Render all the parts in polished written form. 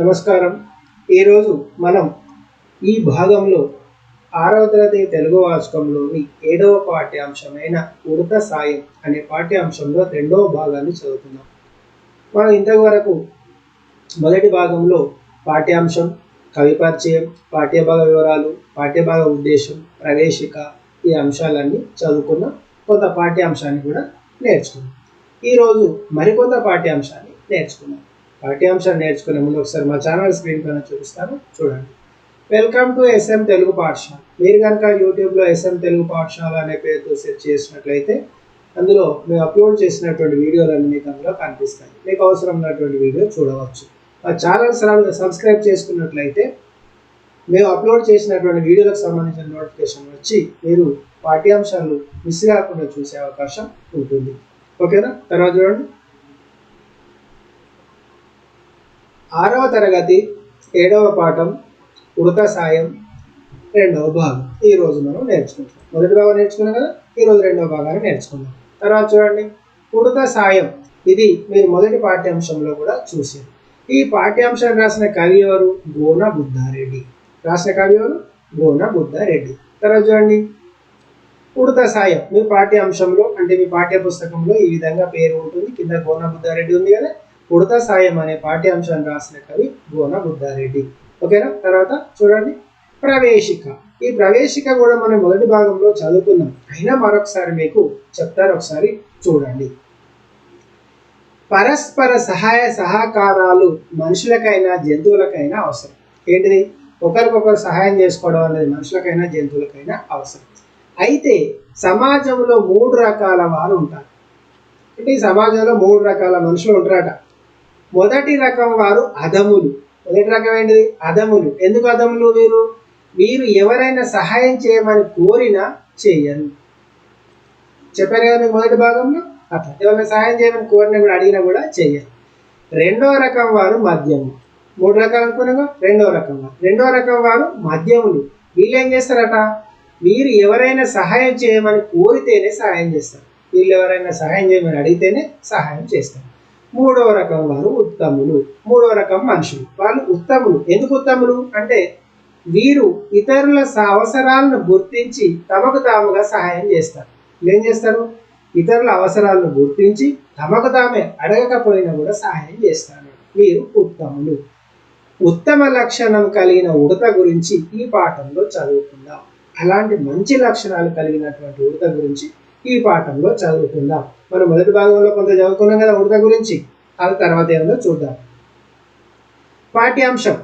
నమస్కారం. ఈరోజు మనం ఈ భాగంలో 6వ తరగతి తెలుగు వాచకంలోని 7వ పాఠ్యాంశమైన ఉడత సాయం అనే పాఠ్యాంశంలో 2వ భాగాన్ని చదువుతున్నాం. మనం ఇంతవరకు మొదటి భాగంలో పాఠ్యాంశం, కవి పరిచయం, పాఠ్యభాగ వివరాలు, పాఠ్యభాగ ఉద్దేశం, ప్రవేశిక ఈ అంశాలన్నీ చదువుకున్నాం. కొంత పాఠ్యాంశాన్ని కూడా నేర్చుకున్నాం. ఈరోజు మరికొంత పాఠ్యాంశాన్ని నేర్చుకున్నాం. పాఠ్యాంశాన్ని నేర్చుకునే ముందు ఒకసారి మా ఛానల్ స్క్రీన్ పైన చూపిస్తాను, చూడండి. వెల్కమ్ టు ఎస్ఎం తెలుగు పాఠశాల. మీరు కనుక యూట్యూబ్లో ఎస్ఎం తెలుగు పాఠశాల అనే పేరుతో సెర్చ్ చేసినట్లయితే అందులో మేము అప్లోడ్ చేసినటువంటి వీడియోలన్నీ మీకు అందులో కనిపిస్తాయి. మీకు అవసరం ఉన్నటువంటి వీడియో చూడవచ్చు. ఆ ఛానల్ సబ్స్క్రైబ్ చేసుకున్నట్లయితే మేము అప్లోడ్ చేసినటువంటి వీడియోలకు సంబంధించిన నోటిఫికేషన్ వచ్చి మీరు పాఠ్యాంశాలు మిస్ కాకుండా చూసే అవకాశం ఉంటుంది. ఓకేనా? తర్వాత చూడండి. 6వ తరగతి 7వ పాఠం ఉడత సాయం 2వ భాగం ఈరోజు మనం నేర్చుకుంటాం. మొదటి భాగం నేర్చుకున్నాం కదా, ఈరోజు 2వ భాగాన్ని నేర్చుకుందాం. తర్వాత చూడండి, ఉడత సాయం ఇది మీరు మొదటి పాఠ్యాంశంలో కూడా చూసారు. ఈ పాఠ్యాంశాన్ని రాసిన కవి ఎవరు? గోన బుద్ధారెడ్డి. రాసిన కవి ఎవరు? గోన బుద్ధారెడ్డి. తర్వాత చూడండి, ఉడత సాయం మీ పాఠ్యాంశంలో అంటే మీ పాఠ్య పుస్తకంలో ఈ విధంగా పేరు ఉంటుంది. కింద గోన బుద్ధారెడ్డి ఉంది కదా. ఉడత సాయం అనే పాఠ్యాంశాన్ని రాసిన కవి గోన బుద్ధారెడ్డి. ఓకేనా? తర్వాత చూడండి, ప్రవేశిక. ఈ ప్రవేశిక కూడా మనం మొదటి భాగంలో చదువుకున్నాం, అయినా మరొకసారి మీకు చెప్తారు, ఒకసారి చూడండి. పరస్పర సహాయ సహకారాలు మనుషులకైనా జంతువులకైనా అవసరం. ఏంటిది? ఒకరికొకరు సహాయం చేసుకోవడం అనేది మనుషులకైనా జంతువులకైనా అవసరం. అయితే సమాజంలో 3 రకాల వారు ఉంటారు. అంటే ఈ సమాజంలో 3 రకాల మనుషులు ఉంటారట. మొదటి రకం వారు అధములు. మొదటి రకం ఏంటిది? అధములు. ఎందుకు అధములు? వీరు ఎవరైనా సహాయం చేయమని కోరినా చేయరు. చెప్పాను కదా మీకు మొదటి భాగంలో. అట్లా ఎవరైనా సహాయం చేయమని కోరినా కూడా అడిగినా కూడా చేయరు. 2వ రకం వారు మధ్యములు. 3 రకాలు అనుకున్నాగా, 2వ రకం వారు. 2వ రకం వారు మధ్యములు. వీళ్ళు ఏం చేస్తారట? వీరు ఎవరైనా సహాయం చేయమని కోరితేనే సహాయం చేస్తారు. వీళ్ళు ఎవరైనా సహాయం చేయమని అడిగితేనే సహాయం చేస్తారు. 3వ రకం వారు ఉత్తములు. 3వ రకం మనుషులు. వాళ్ళు ఉత్తములు. ఎందుకు ఉత్తములు అంటే వీరు ఇతరుల అవసరాలను గుర్తించి తమకు తాముగా సహాయం చేస్తారు. ఏం చేస్తారు? ఇతరుల అవసరాలను గుర్తించి తమకు తామే అడగకపోయినా కూడా సహాయం చేస్తారు. వీరు ఉత్తములు. ఉత్తమ లక్షణం కలిగిన ఉడత గురించి ఈ పాఠంలో చదువుకుందాం. అలాంటి మంచి లక్షణాలు కలిగినటువంటి ఉడత గురించి ఈ పాఠంలో చదువుకుందాం. మనం మొదటి భాగంలో కొంత చదువుకున్నాం కదా ఉడత గురించి. ఆ తర్వాత ఏదో చూద్దాం. పాఠ్యాంశం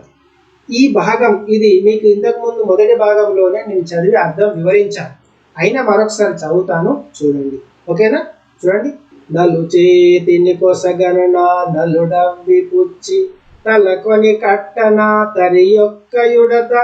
ఈ భాగం ఇది మీకు ఇంతకుముందు మొదటి భాగంలోనే నేను చదివి అర్థం వివరించాను, అయినా మరొకసారి చదువుతాను, చూడండి. ఓకేనా? చూడండి. నలు చేతిని కొసగనున నలుడవ్వి పుచ్చి తలకొని కట్టన తరి యొక్కయుడత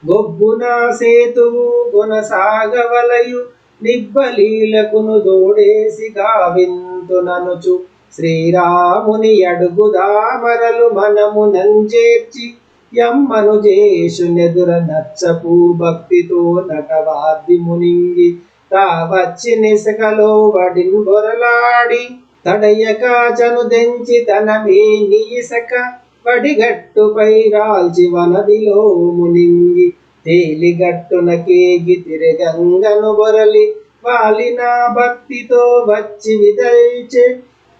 గొబ్బున సేతువు కొనసాగవలయు నిబ్బలీలకును దోడేసి గావింతుననుచు శ్రీరాముని అడుగుదామరలు మనము నంజేర్చి యమ్మను జేషునెదుర నచ్చపు భక్తితో నటవాది మునింగి తా వచ్చి నిసకలో వడిన్ బొరలాడి తడయక చను దెంచి తనమే నీసక వడిగట్టుపై రాల్చి వనదిలో మునింగి తేలిగట్టున కేగి తిరగంగను బొరలి వాలిన భక్తితో వచ్చి విదల్చె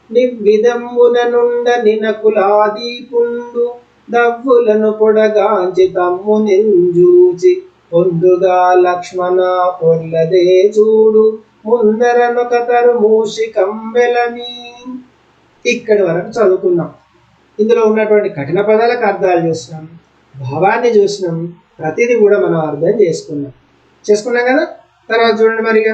నివ్విధంబున నుండ నినకులాది పుండు దవ్వులను పొడగాంచి తమ్ము నింజూచి పొందుగా లక్ష్మణ పొర్లదే చూడు ముందరనొకతరు మూషికం వెలమి. ఇక్కడి వరకు చదువుకున్నాం. ఇందులో ఉన్నటువంటి కఠిన పదాలకు అర్థాలు చూసినాం, భావాన్ని చూసినాం, ప్రతిదీ కూడా మనం అర్థం చేసుకున్నాం కదా. తర్వాత చూడండి, మరిగా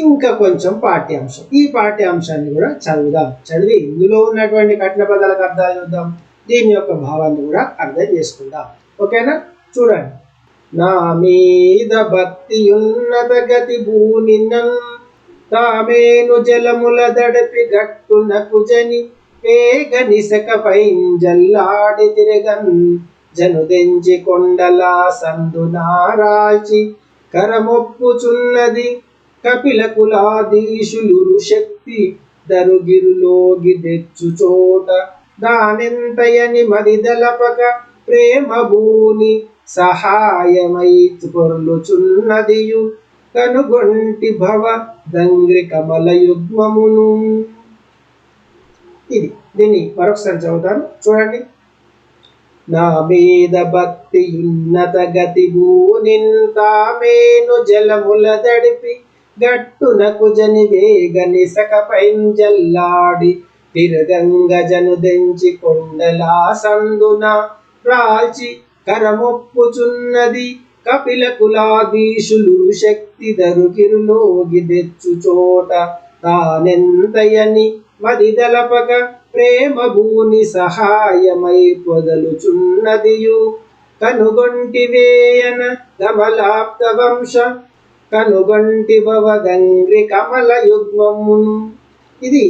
ఇంకా కొంచెం పాఠ్యాంశం. ఈ పాఠ్యాంశాన్ని కూడా చదువుదాం. చదివి ఇందులో ఉన్నటువంటి కఠిన పదాలకు అర్థాలు చూద్దాం, దీని యొక్క భావాన్ని కూడా అర్థం చేసుకుందాం. ఓకేనా? చూడండి. నా మీద భక్తి ఉన్నత గతి భూనినం తామేను జలముల దడపి గట్టునకు జని వేగ నిసక పైంజల్లాడి తిరగన్ జనుదెంచి కొండల సందునారాచి కరమొప్పుచున్నది కపిల కులాధీశులు శక్తి దరుగిరులోగి తెచ్చు చోట దానెంతయని మదిదలపక ప్రేమ భూని సహాయమై పొర్లుచున్నదియు కనుగొంటి భవ దంగ్రి కమల యుగ్మమును. దీన్ని మరొకసారి చదువుతాను, చూడండి. నా మీద భక్తి ఉన్నత గతి భూనింతామేను జలముల దడిపి గట్టునకు జని వేగ నిసక పైంజల్లాడి తిరగంగ జను దెంచి కొండలా సందున రాల్చి కరమొప్పుచున్నది కపిల కులాధీశులు శక్తి దరుకిరులోగి తెచ్చు చోట తానెంతయని మదిదలపక ప్రేమ భూని సహాయమై పొదలుచున్నదియు కనుగొంటి వేయన కమలాప్త వంశ కనుగొంటి భవగంగ్రి కమల యుగ్మమును. ఇది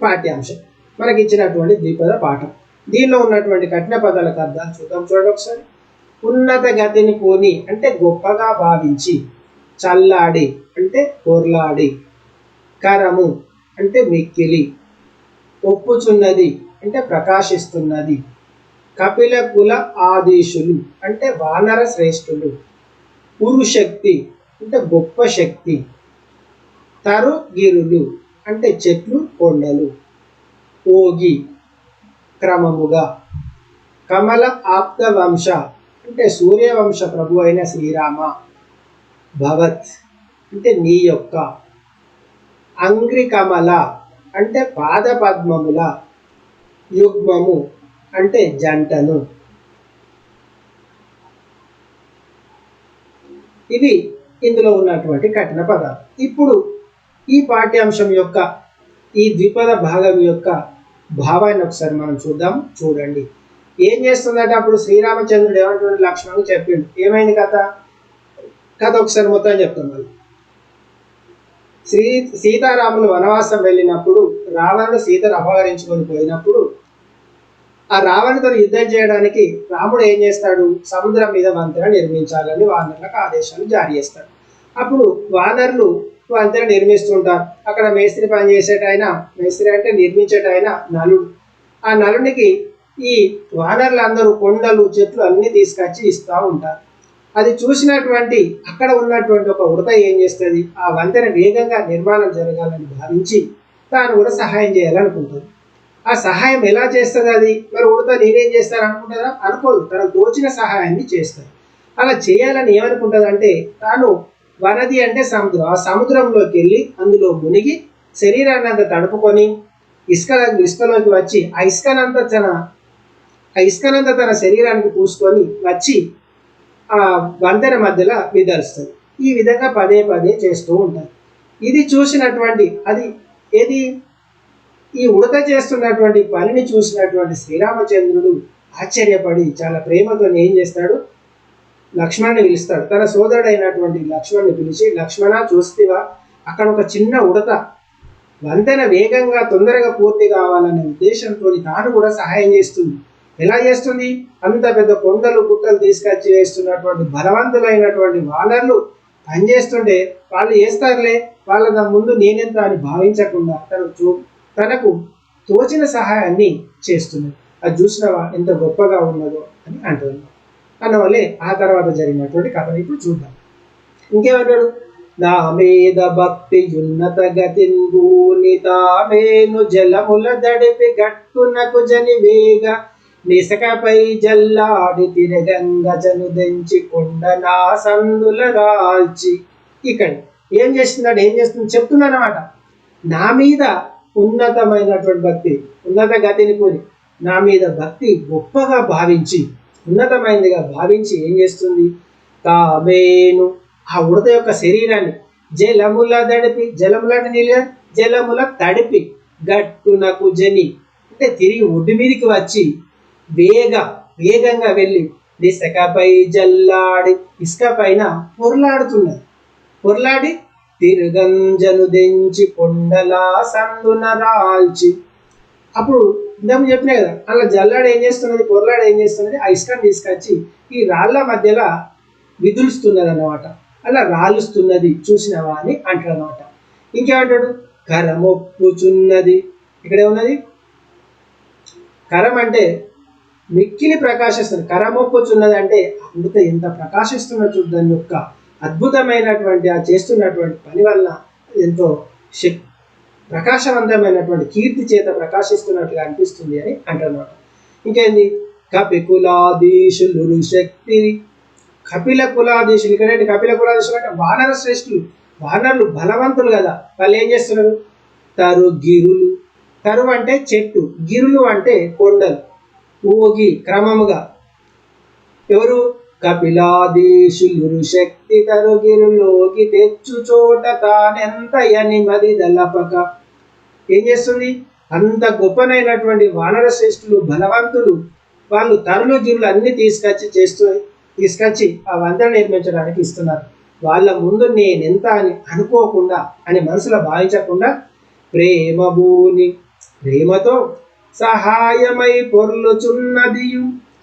పాఠ్యాంశం, మనకి ఇచ్చినటువంటి ద్విపద పాఠం. దీనిలో ఉన్నటువంటి కఠిన పదాలకు అర్థాలు చూద్దాం, చూడండి ఒకసారి. ఉన్నత గతిని పోని అంటే గొప్పగా భావించి, చల్లాడి అంటే పొర్లాడి, కరము అంటే మిక్కిలి, ఒప్పుచున్నది అంటే ప్రకాశిస్తున్నది, కపిల కుల ఆదేశులు అంటే వానర శ్రేష్ఠులు, ఉరుశక్తి అంటే గొప్ప శక్తి, తరుగిరులు అంటే చెట్లు కొండలు, ఓగి క్రమముగా, కమల ఆప్త వంశ అంటే సూర్యవంశ ప్రభు అయిన శ్రీరామ, భవత్ అంటే నీ యొక్క, అంగ్రి కమల అంటే పాద పద్మముల, యుగ్మము అంటే జంటను. ఇవి ఇందులో ఉన్నటువంటి కఠిన పదాలు. ఇప్పుడు ఈ పాఠ్యాంశం యొక్క ఈ ద్విపద భాగం యొక్క భావాన్ని ఒకసారి మనం చూద్దాం, చూడండి. ఏం చేస్తుందంటే అప్పుడు శ్రీరామచంద్రుడు ఏమంటున్నాడు, లక్ష్మణుడు చెప్పిండు. ఏమైంది కథ ఒకసారి మొత్తం చెప్తాం. మళ్ళీ సీతారాములు వనవాసం వెళ్ళినప్పుడు రావణుడు సీతను అపహరించుకొని పోయినప్పుడు ఆ రావణుడితో యుద్ధం చేయడానికి రాముడు ఏం చేస్తాడు, సముద్రం మీద వంతెన నిర్మించాలని వానరులకు ఆదేశాలు జారీ చేస్తాడు. అప్పుడు వానరులు వంతెన నిర్మిస్తుంటారు. అక్కడ మేస్త్రి పని చేసేటైన, మేస్త్రి అంటే నిర్మించేటైన నలుడు, ఆ నలునికి ఈ వానరులందరూ కొండలు చెట్లు అన్ని తీసుకొచ్చి ఇస్తూ ఉంటారు. అది చూసినటువంటి అక్కడ ఉన్నటువంటి ఒక ఉడత ఏం చేస్తుంది, ఆ వంతెన వేగంగా నిర్మాణం జరగాలని భావించి తాను కూడా సహాయం చేయాలనుకుంటుంది. ఆ సహాయం ఎలా చేస్తుంది అది, మరి ఉడత నేనేం చేస్తాను అనుకుంటుందా, అనుకోదు. తనకు తోచిన సహాయాన్ని చేస్తుంది. అలా చేయాలని ఏమనుకుంటుంది అంటే, తాను వనది అంటే సముద్రం, ఆ సముద్రంలోకి వెళ్ళి అందులో మునిగి శరీరాన్ని అంతా తడుపుకొని ఇసుకలోకి వచ్చి ఆ ఇసుకనంతా తన శరీరానికి పూసుకొని వచ్చి ఆ వంతెన మధ్యలో విదలుస్తుంది. ఈ విధంగా పదే పదే చేస్తూ ఉంటారు. ఇది చూసినటువంటి ఈ ఉడత చేస్తున్నటువంటి పనిని చూసినటువంటి శ్రీరామచంద్రుడు ఆశ్చర్యపడి చాలా ప్రేమతో ఏం చేస్తాడు, లక్ష్మణ్ని పిలుస్తాడు. తన సోదరుడైనటువంటి లక్ష్మణ్ని పిలిచి, లక్ష్మణ చూస్తేవా అక్కడ ఒక చిన్న ఉడత వంతెన వేగంగా తొందరగా పూర్తి కావాలనే ఉద్దేశంతో తాను కూడా సహాయం చేస్తుంది. ఎలా చేస్తుంది, అంత పెద్ద కొండలు గుట్టలు తీసుకొచ్చి వేస్తున్నటువంటి బలవంతులైనటువంటి వానరులు పనిచేస్తుంటే వాళ్ళు చేస్తారులే, వాళ్ళ ముందు నేనెంత అని భావించకుండా తనకు తోచిన సహాయాన్ని చేస్తుంది. అది చూసినవా ఎంత గొప్పగా ఉన్నదో అని అంటున్నాడు. అన్నవల్లే ఆ తర్వాత జరిగినటువంటి కథను ఇప్పుడు చూద్దాం. ఇంకేమంటాడు, నా మీద భక్తి ఉన్నత గతింగూనితామేను జలముల దడిపి గట్టునకు జని వేగ నిసకపై జల్లాడి తిరగంగ జను దెంచి కొండనా సందుల రాల్చి. ఇక్కడ ఏం చేస్తుంది చెప్తున్నానమాట. నా మీద ఉన్నతమైనటువంటి భక్తి, ఉన్నత గతిని కోరి నా మీద భక్తి గొప్పగా భావించి, ఉన్నతమైనదిగా భావించి ఏం చేస్తుంది, తామేను ఆ ఉడత యొక్క శరీరాన్ని జలముల దడిపి, జలముల తడిపి గట్టునకు జని అంటే తిరిగి ఒడ్డు మీదకి వచ్చి వేగంగా వెళ్ళి ఇసుకపై జల్లాడి ఇసుక పైన పొర్లాడి తిరుగంజను దెంచి కొండలా సందున రాల్చి. అప్పుడు ఇందాక చెప్పినా కదా, అలా జల్లాడు ఏం చేస్తున్నది, పొర్లాడు ఏం చేస్తున్నది, ఆ ఇసుకను తీసుకొచ్చి ఈ రాళ్ళ మధ్యలో విదులుస్తున్నది అన్నమాట. అలా రాలుస్తున్నది చూసినవా అని అంటాడు అనమాట. ఇంకేమంటాడు, కరమొప్పుచున్నది, ఇక్కడే ఉన్నది కరం అంటే మిక్కిలి ప్రకాశిస్తుంది, కరమొప్పుచున్నది అంటే అమృత ఎంత ప్రకాశిస్తున్న చూడు, దాని యొక్క అద్భుతమైనటువంటి ఆ చేస్తున్నటువంటి పని వల్ల ఎంతో ప్రకాశవంతమైనటువంటి కీర్తి చేత ప్రకాశిస్తున్నట్లుగా అనిపిస్తుంది అని అంటున్నాడు. ఇంకేంది, కపికులాధీశులు శక్తి, కపిల కులాధీశులు, ఇక్కడ కపిల కులాధీశులు అంటే వానర శ్రేష్ఠులు, వానరులు బలవంతులు కదా. వాళ్ళు ఏం చేస్తున్నారు, తరు గిరులు, తరు అంటే చెట్టు, గిరులు అంటే కొండలు, ఊగి క్రమముగా. ఎవరు, కపిలాధీశులు శక్తి తరుగిరులోకి తెచ్చు చోట తానెంతయని మది దళపక. ఏం చేస్తుంది, అంత గొప్పనైనటువంటి వానర శ్రేష్ఠులు బలవంతులు, వాళ్ళు తరులు గిరులు అన్ని తీసుకొచ్చి ఆ వంతెన నిర్మించడానికి ఇస్తున్నారు. వాళ్ళ ముందు నేనెంత అని అనుకోకుండా, అని మనసులో భావించకుండా, ప్రేమ భూని ప్రేమతో సహాయమై పొర్లుచున్నది,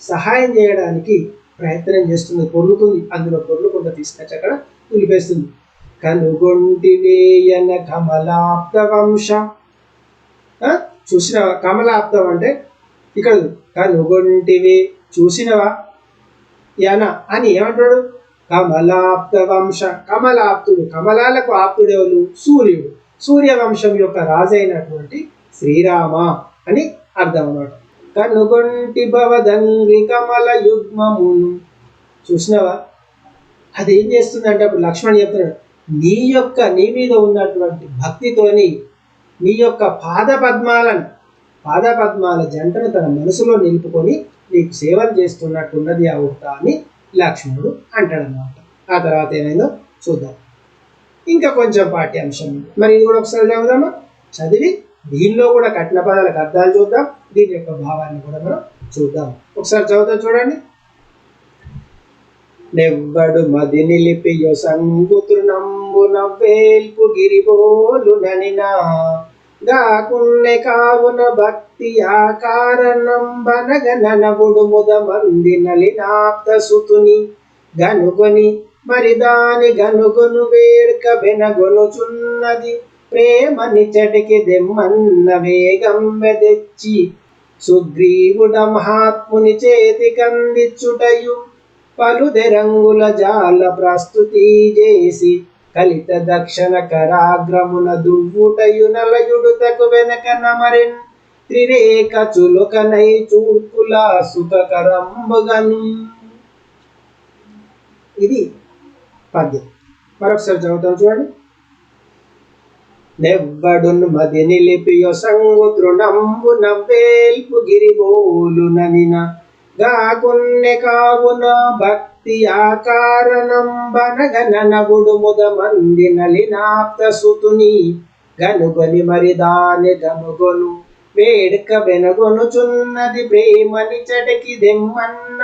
సహాయం చేయడానికి ప్రయత్నం చేస్తుంది, పొర్లుతుంది, అందులో పొర్లుకుండా తీసుకొచ్చి అక్కడ తులిపేస్తుంది. కనుగొంటివేయన కమలాప్త వంశ, చూసినవా, కమలాప్తం అంటే ఇక్కడ కనుగొంటివి చూసినవా యన అని ఏమంటాడు, కమలాప్త వంశ, కమలాప్తుడు, కమలాలకు ఆప్తుడెవరు, సూర్యుడు, సూర్యవంశం యొక్క రాజైనటువంటి శ్రీరామ అని అర్థం అన్నమాట. కనుగొంటి భవదంగ్రి కమల యుగ్మమును, చూసినవా, అది ఏం చేస్తుందంటే అప్పుడు లక్ష్మణ్ చెప్తున్నాడు, నీ మీద ఉన్నటువంటి భక్తితోని నీ యొక్క పాదపద్మాల జంటను తన మనసులో నిలుపుకొని నీకు సేవలు చేస్తున్నట్టున్నది ఆ ఉక్త అని లక్ష్మణుడు అంటాడన్నమాట. ఆ తర్వాత ఏమైందో చూద్దాం. ఇంకా కొంచెం పాఠ్యాంశం, మరి ఇది కూడా ఒకసారి చదువుదామా, చదివి దీనిలో కూడా కఠిన పదాలకు అర్థాలు చూద్దాం, దీని యొక్క భావాన్ని కూడా మనం చూద్దాం. ఒకసారి చదువుతా చూడండి. నెవ్వడు మది నిలిపియో సంగుతృనంబు నవ్వేల్పు గిరిబోలు ననినా గాకున్నె కావున భక్తి ఆకారణంబనగననవుడు ముదమంది నలినాప్త సుతుని గనుగొని మరి దాని గనుగొను వేడుక బెనగొనుచున్నది ప్రేమ నిచటికి దెమ్మన్న వేగం వెదెచ్చి సుగ్రీవుడ మహాత్ముని చేతి కందిచ్చుటయు పలుదెరంగుల జాల ప్రస్తుతి చేసి కలిత దక్షిణ కరాగ్రమున దువ్వుటయు నలయుడుతకు వెనక నమరెన్ త్రిరేఖ చులుకనై చూర్కుల సుఖకరంబుగను. ఇది పద్యం. మరొకసారి చదువుతాం చూడండి. నెవ్వడున్ మది నిలిపియో సంగు తృణంబు నవ్వేల్పు గిరిబోలు ననిన గాకున్నె కావున భక్తి ఆకారణంబనగననవుడు ముదమంది నలినాప్త సుతుని గనుగొని మరి దాని గనుగొను వేడుక బెనగొనుచున్నది ప్రేమ నిచటికి దెమ్మన్న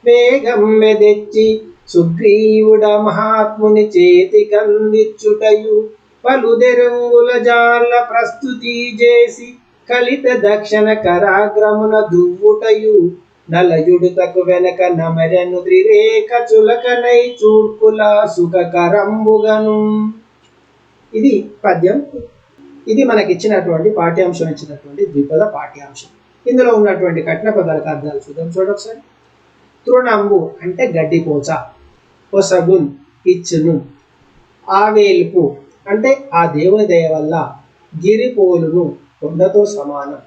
వేగం మెదెచ్చి సుగ్రీవుడ మహాత్ముని చేతి కందిచ్చుటయు పలుదెరంగుల జాల ప్రస్తుతి చేసి కలిత దక్షిణ కరాగ్రమున దువ్వుటయు నలయుడుతకు వెనక నమరెను త్రిరేఖ చులకనై చూర్కుల సుఖకరంబుగను. ఇది పద్యం. ఇది మనకిచ్చినటువంటి పాఠ్యాంశం, ఇచ్చినటువంటి ద్విపద పాఠ్యాంశం. ఇందులో ఉన్నటువంటి కఠిన పదాలకు అర్థాలు చూద్దాం. చూడొకసారి. తృణంబు అంటే గడ్డిపోచ, పొసగున్ ఇచ్చును, ఆవేల్పు అంటే ఆ దేవుని దయ వల్ల, గిరిపోలును కొండతో సమానం,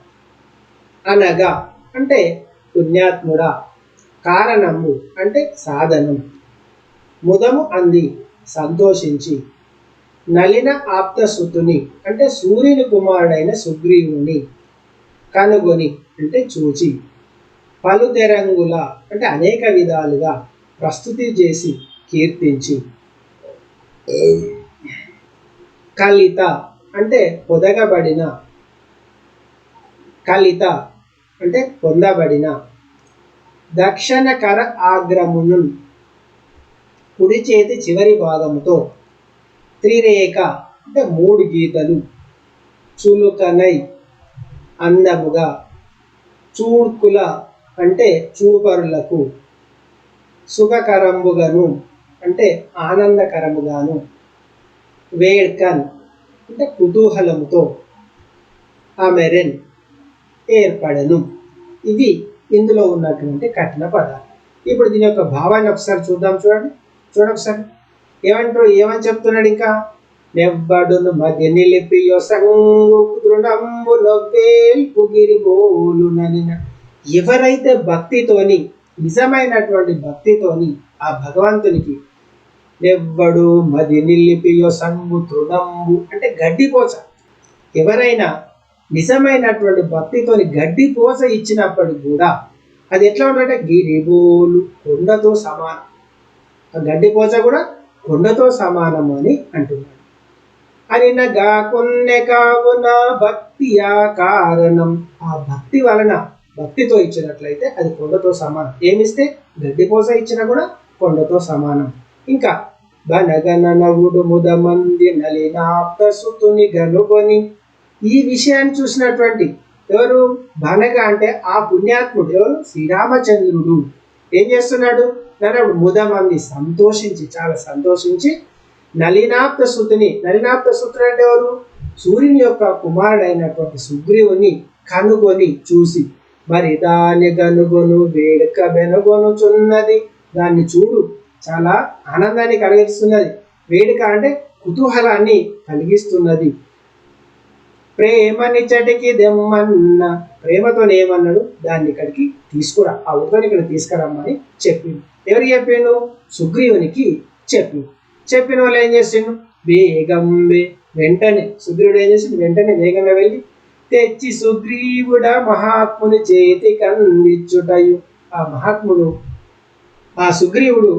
అనగా అంటే పుణ్యాత్ముడా, కారణము అంటే సాధనం, ముదము అంది సంతోషించి, నలిన ఆప్తసుతుని అంటే సూర్యుని కుమారుడైన సుగ్రీవుని, కనుగొని అంటే చూచి, పలుదెరంగుల అంటే అనేక విధాలుగా ప్రస్తుతి చేసి కీర్తించి, కలిత అంటే పొదగబడిన, కలిత అంటే పొందబడిన, దక్షిణ కర ఆగ్రమును కుడి చేతి చివరి భాగముతో, త్రిరేఖ అంటే 3 గీతలు, చులుకనై అందముగా, చూడ్కుల అంటే చూపరులకు, సుఖకరంబుగను అంటే ఆనందకరముగాను, వేడ్కన్ అంటే కుతూహలముతో, అమెరెన్ ఏర్పడను. ఇవి ఇందులో ఉన్నటువంటి కఠిన పదాలు. ఇప్పుడు దీని యొక్క భావాన్ని ఒకసారి చూద్దాం. చూడండి ఒకసారి ఏమని చెప్తున్నాడు ఇంకా. నెవ్వడును మధ్య నిలిపి యొసంగు దృఢంబు నొవ్వేల్పు గిరిబోలుననిన. ఎవరైతే భక్తితోని, నిజమైనటువంటి భక్తితోని ఆ భగవంతునికి నెవ్వడు మది నిలిపి యొసంగు తృణంబు అంటే గడ్డిపోచ, ఎవరైనా నిజమైనటువంటి భక్తితోని గడ్డిపోచ ఇచ్చినప్పటికి కూడా అది ఎట్లా ఉంటుందంటే గిరిబోలు, కొండతో సమానం. ఆ గడ్డిపోచ కూడా కొండతో సమానము అని అంటున్నాడు. అనినగా కొన్నె కావున భక్తియా కారణం. ఆ భక్తి వలన, భక్తితో ఇచ్చినట్లయితే అది కొండతో సమానం. ఏమిస్తే గడ్డిపోస ఇచ్చినా కూడా కొండతో సమానం. ఇంకా బనగనవుడు ముదమంది నలినాప్త సుతుని గనుకొని. ఈ విషయాన్ని చూసినటువంటి ఎవరు బనగ అంటే ఆ పుణ్యాత్ముడు ఎవరు శ్రీరామచంద్రుడు ఏం చేస్తున్నాడు. నన్ను ముదమంది సంతోషించి, చాలా సంతోషించి నలినాప్త సుతుని, నలినాప్త సుతుడు అంటే ఎవరు సూర్యుని యొక్క కుమారుడైనటువంటి సుగ్రీవుని కనుగొని చూసి, మరి దాని గనుగొను వేడుక బెనగొనుచున్నది. దాన్ని చూడు, చాలా ఆనందాన్ని కలిగిస్తున్నది. వేడుక అంటే కుతూహలాన్ని కలిగిస్తున్నది. ప్రేమని చటికి దెమ్మన్న, ప్రేమతో ఏమన్నాడు, దాన్ని ఇక్కడికి తీసుకురా, ఆ ఉడతని ఇక్కడ తీసుకురమ్మని చెప్పిండు. ఎవరు చెప్పిండు? సుగ్రీవునికి చెప్పిండు. చెప్పిన వాళ్ళు ఏం చేసిండు? వేగం వెంటనే సుగ్రీవుడు ఏం చేసిండు? వెంటనే వేగంగా వెళ్ళి తెచ్చి సుగ్రీవుడ మహాత్ముని చేతి కందిచ్చుటయు. ఆ మహాత్ముడు, ఆ సుగ్రీవుడు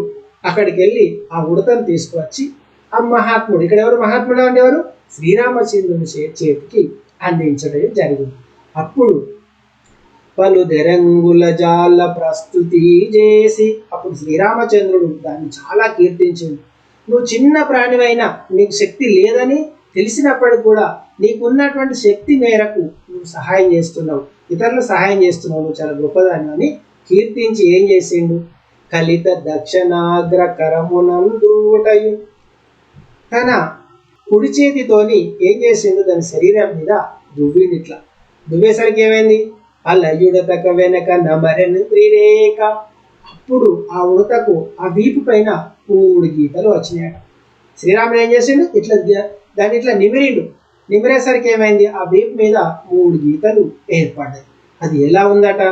అక్కడికి వెళ్ళి ఆ ఉడతను తీసుకువచ్చి ఆ మహాత్ముడు, ఇక్కడ ఎవరు మహాత్ముడు అంటే ఎవరు? శ్రీరామచంద్రుని చేతికి అందించడం జరిగింది. అప్పుడు పలు దెరంగుల జాల ప్రస్తుతి చేసి, అప్పుడు శ్రీరామచంద్రుడు దాన్ని చాలా కీర్తించింది. నువ్వు చిన్న ప్రాణివైనా, నీకు శక్తి లేదని తెలిసినప్పటికి కూడా నీకున్నటువంటి శక్తి మేరకు నువ్వు సహాయం చేస్తున్నావు, ఇతరులు సహాయం చేస్తున్నావు, నువ్వు చాలా గొప్పదాన్ని అని కీర్తించి ఏం చేసిండు? కలిత దక్షిణాగ్ర కరమునందుటయు, తన కుడి చేతితోని ఏం చేసిండు? దాని శరీరం మీద దువ్వింది. ఇట్లా దువ్వేసరికి ఏమైంది? ఆ లయుడతక వెనక నమరన్ త్రిరేఖ. అప్పుడు ఆ ఉడతకు ఆ వీపు పైన 3 గీతలు వచ్చినాయట. శ్రీరాముడు ఏం చేసిండు? ఇట్లా దాన్ని ఇట్లా నిమిరిండు. నిమిరేసరికి ఏమైంది? ఆ వీపు మీద 3 గీతలు ఏర్పడ్డాయి. అది ఎలా ఉందట?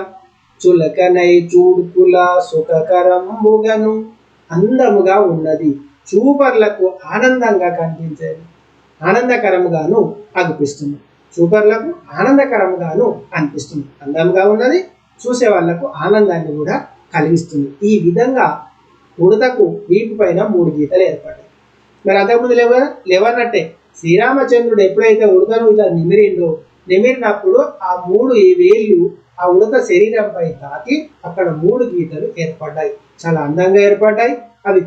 చులకనై చూడుకుల సుఖకరముగను, అందముగా ఉన్నది, చూపర్లకు ఆనందంగా కనిపించేది, ఆనందకరముగాను అనిపిస్తుంది. చూపర్లకు ఆనందకరముగాను అనిపిస్తుంది, అందంగా ఉన్నది, చూసే వాళ్లకు ఆనందాన్ని కూడా కలిగిస్తుంది. ఈ విధంగా ఉడతకు వీపు పైన 3 గీతలు ఏర్పడ్డాయి. మరి అంతకుముందు లేవన్నట్టే శ్రీరామచంద్రుడు ఎప్పుడైతే ఉడతను ఇలా నిమిరినప్పుడు ఆ 3 వేళ్ళు ఆ ఉడత శరీరంపై తాకి అక్కడ 3 గీతలు ఏర్పడ్డాయి. చాలా అందంగా ఏర్పడ్డాయి. అవి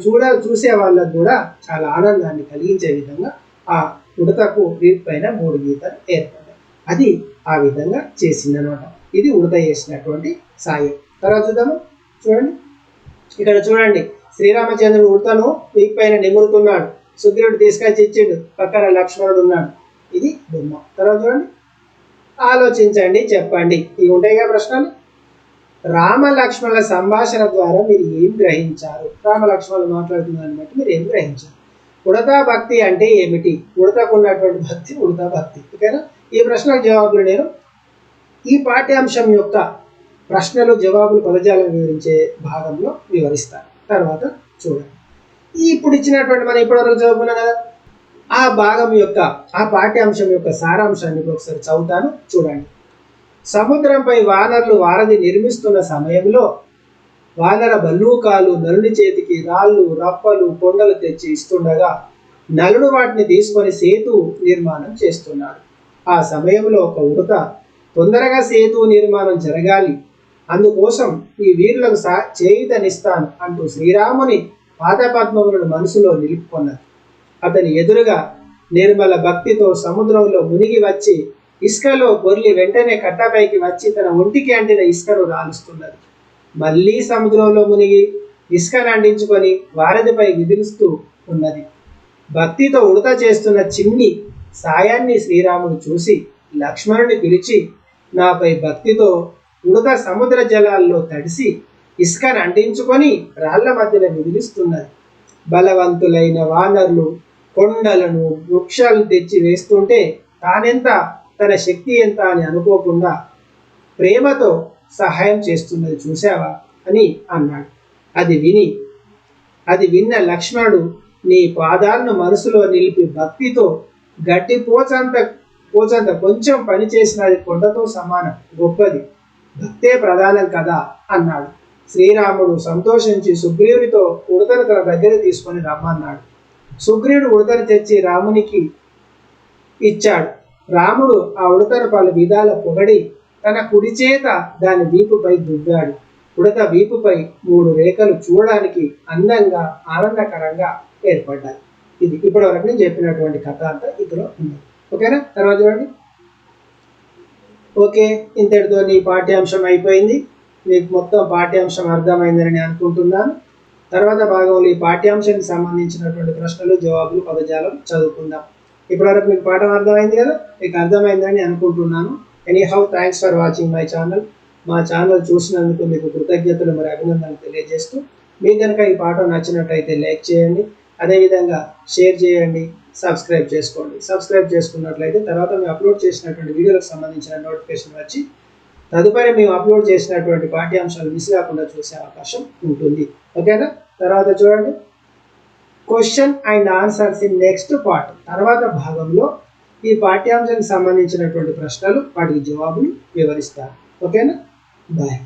చూసే వాళ్ళకు కూడా చాలా ఆనందాన్ని కలిగించే విధంగా ఆ ఉడతకు వీపు పైన 3 గీతలు ఏర్పడ్డాయి. అది ఆ విధంగా చేసిందనమాట. ఇది ఉడత చేసినటువంటి సాయం. తర్వాత చూద్దాము. ఇక్కడ చూడండి, శ్రీరామచంద్రుడు ఉడతను వీపు పైన నిమురుతున్నాడు. సుగ్రీవుడు తీసుకొచ్చి ఇచ్చిండు, పక్కన లక్ష్మణుడు ఉన్నాడు. ఇది బొమ్మ. తర్వాత చూడండి, ఆలోచించండి, చెప్పండి. ఇవి ఉంటాయిగా ప్రశ్నలు. రామ లక్ష్మణుల సంభాషణ ద్వారా మీరు ఏం గ్రహించారు? రామ లక్ష్మణులు మాట్లాడుతున్న దాన్ని బట్టి మీరు ఏం గ్రహించారు? ఉడతా భక్తి అంటే ఏమిటి? ఉడతకు ఉన్నటువంటి భక్తి ఉడతా భక్తి. ఓకేనా? ఈ ప్రశ్నలకు జవాబులు నేను ఈ పాఠ్యాంశం యొక్క ప్రశ్నలు జవాబులు పదజాలం వివరించే భాగంలో వివరిస్తాను. తర్వాత చూడండి. ఇప్పుడు ఇచ్చినటువంటి మనం ఇప్పటివరకు చదువుకున్నాం కదా, ఆ భాగం యొక్క, ఆ పాఠ్యాంశం యొక్క సారాంశాన్ని ఒకసారి చదువుతాను, చూడండి. సముద్రంపై వానరులు వారధి నిర్మిస్తున్న సమయంలో వానర బల్లూకాలు నలుని చేతికి రాళ్ళు, రప్పలు, కొండలు తెచ్చి ఇస్తుండగా నలుడు వాటిని తీసుకొని సేతు నిర్మాణం చేస్తున్నాడు. ఆ సమయంలో ఒక ఉడత తొందరగా సేతు నిర్మాణం జరగాలి, అందుకోసం ఈ వీరులకు చేయుతనిస్తాను అంటూ శ్రీరాముని పాదపద్మములను మనసులో నిలుపుకున్నది. అతని ఎదురుగా నిర్మల భక్తితో సముద్రంలో మునిగి వచ్చి ఇసుకలో పొర్లి వెంటనే కట్టపైకి వచ్చి తన ఒంటికి అంటిన ఇసుకను రాలుస్తున్నది. మళ్ళీ సముద్రంలో మునిగి ఇసుకను అంటించుకొని వారధిపై విదిలిస్తూ ఉన్నది. భక్తితో ఉడత చేస్తున్న చిన్ని సాయాన్ని శ్రీరాముడు చూసి లక్ష్మణుని పిలిచి, నాపై భక్తితో ఉడత సముద్ర జలాల్లో తడిసి ఇసుకను అంటించుకొని రాళ్ల మధ్యలో నిదిలిస్తున్నది. బలవంతులైన వానరులు కొండలను వృక్షాలను తెచ్చి వేస్తుంటే తానెంత, తన శక్తి ఎంత అని అనుకోకుండా ప్రేమతో సహాయం చేస్తున్నది చూసావా అని అన్నాడు. అది విన్న లక్ష్మణుడు, నీ పాదాలను మనసులో నిలిపి భక్తితో గట్టి పోచంత కొంచెం పని చేసినది కొండతో సమానం, గొప్పది, భక్తే ప్రధానం కదా అన్నాడు. శ్రీరాముడు సంతోషించి సుగ్రీవునితో ఉడతను తన దగ్గర తీసుకొని రమ్మన్నాడు. సుగ్రీవుడు ఉడతను తెచ్చి రామునికి ఇచ్చాడు. రాముడు ఆ ఉడతను పలు విధాల పొగడి తన కుడి చేత దాని వీపుపై దువ్వాడు. ఉడత వీపుపై 3 రేఖలు చూడడానికి అందంగా ఆనందకరంగా ఏర్పడ్డాయి. ఇది ఇప్పటి వరకు నేను చెప్పినటువంటి కథ అంతా ఇందులో ఉంది. ఓకేనా? తర్వాత చూడండి. ఓకే, ఇంతటితో నీ పాఠ్యాంశం అయిపోయింది. మీకు మొత్తం పాఠ్యాంశం అర్థమైందని అనుకుంటున్నాను. తర్వాత భాగంలో ఈ పాఠ్యాంశానికి సంబంధించినటువంటి ప్రశ్నలు, జవాబులు, పదజాలం చదువుకుందాం. ఇప్పటివరకు మీకు పాఠం అర్థమైంది కదా? మీకు అర్థమైందని అనుకుంటున్నాను. Anyhow, thanks for watching my channel. మా ఛానల్ చూసినందుకు మీకు కృతజ్ఞతలు మరియు అభినందనలు తెలియజేస్తూ, మీకు కనుక ఈ పాఠం నచ్చినట్టయితే లైక్ చేయండి, అదేవిధంగా షేర్ చేయండి, సబ్స్క్రైబ్ చేసుకోండి. సబ్స్క్రైబ్ చేసుకున్నట్లయితే తర్వాత మేము అప్లోడ్ చేసినటువంటి వీడియోలకు సంబంధించిన నోటిఫికేషన్ వచ్చి తదుపరి మేము అప్లోడ్ చేసినటువంటి పాఠ్యాంశాలు మిస్ కాకుండా చూసే అవకాశం ఉంటుంది. ఓకేనా? తర్వాత చూడండి, question and answers in next part. తర్వాత భాగంలో ఈ పాఠ్యాంశానికి సంబంధించినటువంటి ప్రశ్నలు, వాటికి జవాబులు వివరిస్తారు. ఓకేనా? బాయ్.